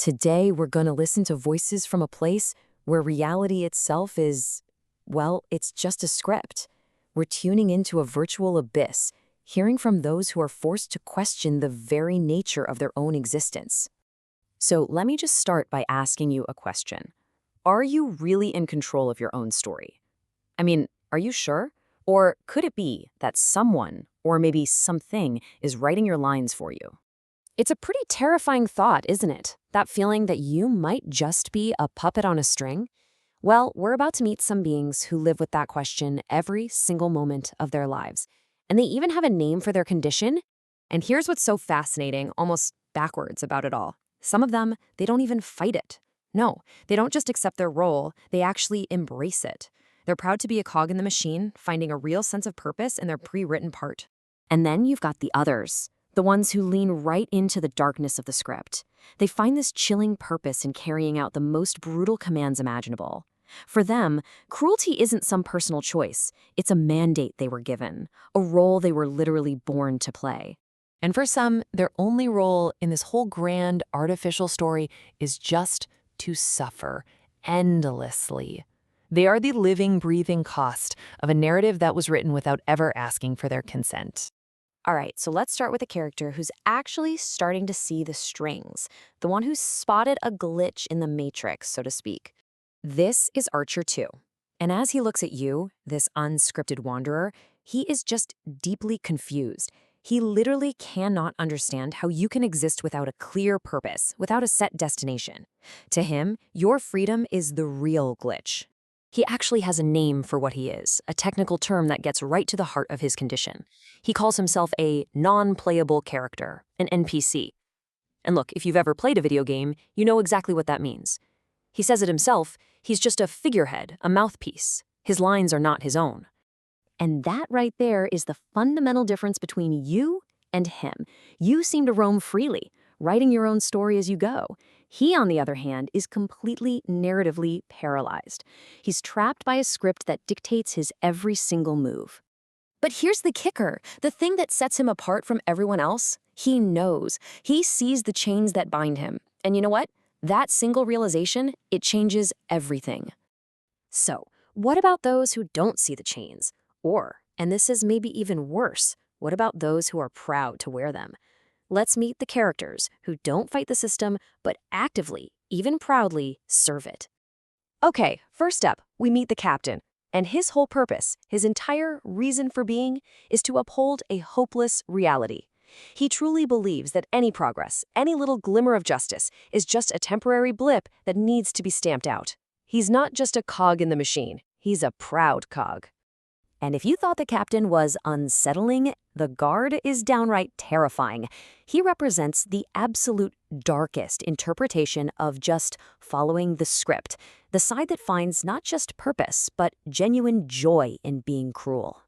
Today, we're going to listen to voices from a place where reality itself is, well, it's just a script. We're tuning into a virtual abyss, hearing from those who are forced to question the very nature of their own existence. So let me just start by asking you a question. Are you really in control of your own story? I mean, are you sure? Or could it be that someone, or maybe something, is writing your lines for you? It's a pretty terrifying thought, isn't it? That feeling that you might just be a puppet on a string? Well, we're about to meet some beings who live with that question every single moment of their lives. And they even have a name for their condition. And here's what's so fascinating, almost backwards about it all. Some of them, they don't even fight it. No, they don't just accept their role, they actually embrace it. They're proud to be a cog in the machine, finding a real sense of purpose in their pre-written part. And then you've got the others, the ones who lean right into the darkness of the script. They find this chilling purpose in carrying out the most brutal commands imaginable. For them, cruelty isn't some personal choice. It's a mandate they were given, a role they were literally born to play. And for some, their only role in this whole grand artificial story is just to suffer endlessly. They are the living, breathing cost of a narrative that was written without ever asking for their consent. All right, so let's start with a character who's actually starting to see the strings, the one who spotted a glitch in the matrix, so to speak. This is Archer 2. And as he looks at you, this unscripted wanderer, he is just deeply confused. He literally cannot understand how you can exist without a clear purpose, without a set destination. To him, your freedom is the real glitch. He actually has a name for what he is, a technical term that gets right to the heart of his condition. He calls himself a non-playable character, an NPC. And look, if you've ever played a video game, you know exactly what that means. He says it himself, he's just a figurehead, a mouthpiece. His lines are not his own. And that right there is the fundamental difference between you and him. You seem to roam freely, writing your own story as you go. He, on the other hand, is completely narratively paralyzed. He's trapped by a script that dictates his every single move. But here's the kicker, the thing that sets him apart from everyone else. He knows. He sees the chains that bind him. And you know what? That single realization, it changes everything. So, what about those who don't see the chains? Or, and this is maybe even worse, what about those who are proud to wear them? Let's meet the characters who don't fight the system, but actively, even proudly, serve it. Okay, first up, we meet the captain. And his whole purpose, his entire reason for being, is to uphold a hopeless reality. He truly believes that any progress, any little glimmer of justice, is just a temporary blip that needs to be stamped out. He's not just a cog in the machine, he's a proud cog. And if you thought the captain was unsettling, the guard is downright terrifying. He represents the absolute darkest interpretation of just following the script, the side that finds not just purpose, but genuine joy in being cruel.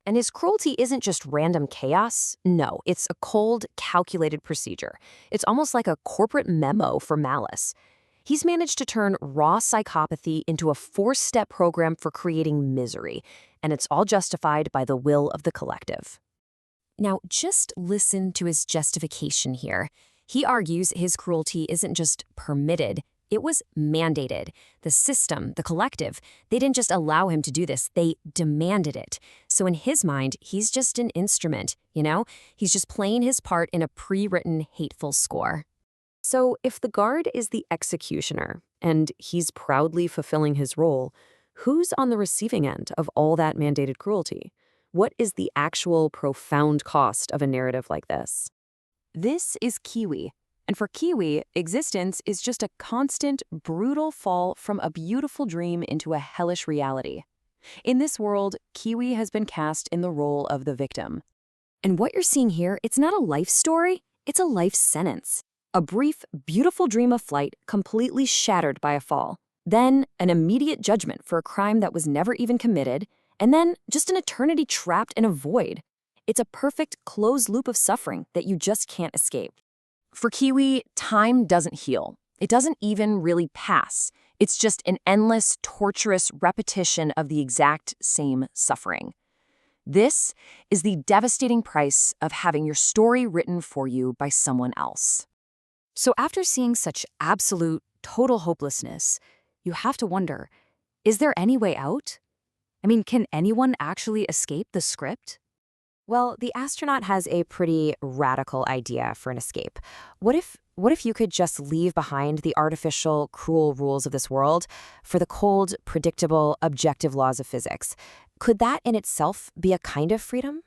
And his cruelty isn't just random chaos. No, it's a cold, calculated procedure. It's almost like a corporate memo for malice. He's managed to turn raw psychopathy into a 4-step program for creating misery, and it's all justified by the will of the collective. Now, just listen to his justification here. He argues his cruelty isn't just permitted, it was mandated. The system, the collective, they didn't just allow him to do this, they demanded it. So in his mind, he's just an instrument, you know? He's just playing his part in a pre-written hateful score. So if the guard is the executioner, and he's proudly fulfilling his role, who's on the receiving end of all that mandated cruelty? What is the actual profound cost of a narrative like this? This is Kiwi. And for Kiwi, existence is just a constant, brutal fall from a beautiful dream into a hellish reality. In this world, Kiwi has been cast in the role of the victim. And what you're seeing here, it's not a life story, it's a life sentence. A brief, beautiful dream of flight completely shattered by a fall. Then an immediate judgment for a crime that was never even committed, and then just an eternity trapped in a void. It's a perfect closed loop of suffering that you just can't escape. For Kiwi, time doesn't heal. It doesn't even really pass. It's just an endless, torturous repetition of the exact same suffering. This is the devastating price of having your story written for you by someone else. So after seeing such absolute, total hopelessness, you have to wonder, is there any way out? I mean, can anyone actually escape the script? Well, the astronaut has a pretty radical idea for an escape. What if you could just leave behind the artificial, cruel rules of this world for the cold, predictable, objective laws of physics? Could that in itself be a kind of freedom?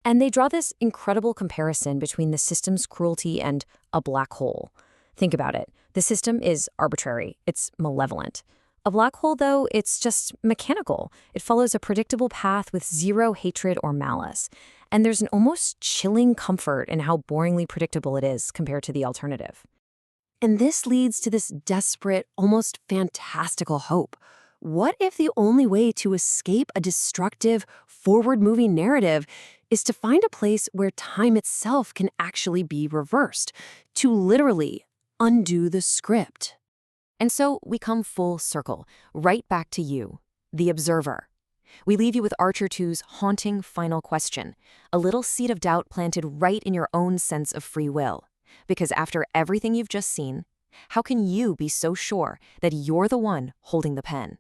And they draw this incredible comparison between the system's cruelty and a black hole. Think about it. The system is arbitrary, it's malevolent. A black hole, though, it's just mechanical. It follows a predictable path with zero hatred or malice. And there's an almost chilling comfort in how boringly predictable it is compared to the alternative. And this leads to this desperate, almost fantastical hope. What if the only way to escape a destructive, forward-moving narrative is to find a place where time itself can actually be reversed, to literally undo the script? And so we come full circle, right back to you, the observer. We leave you with Archer 2's haunting final question, a little seed of doubt planted right in your own sense of free will. Because after everything you've just seen, how can you be so sure that you're the one holding the pen?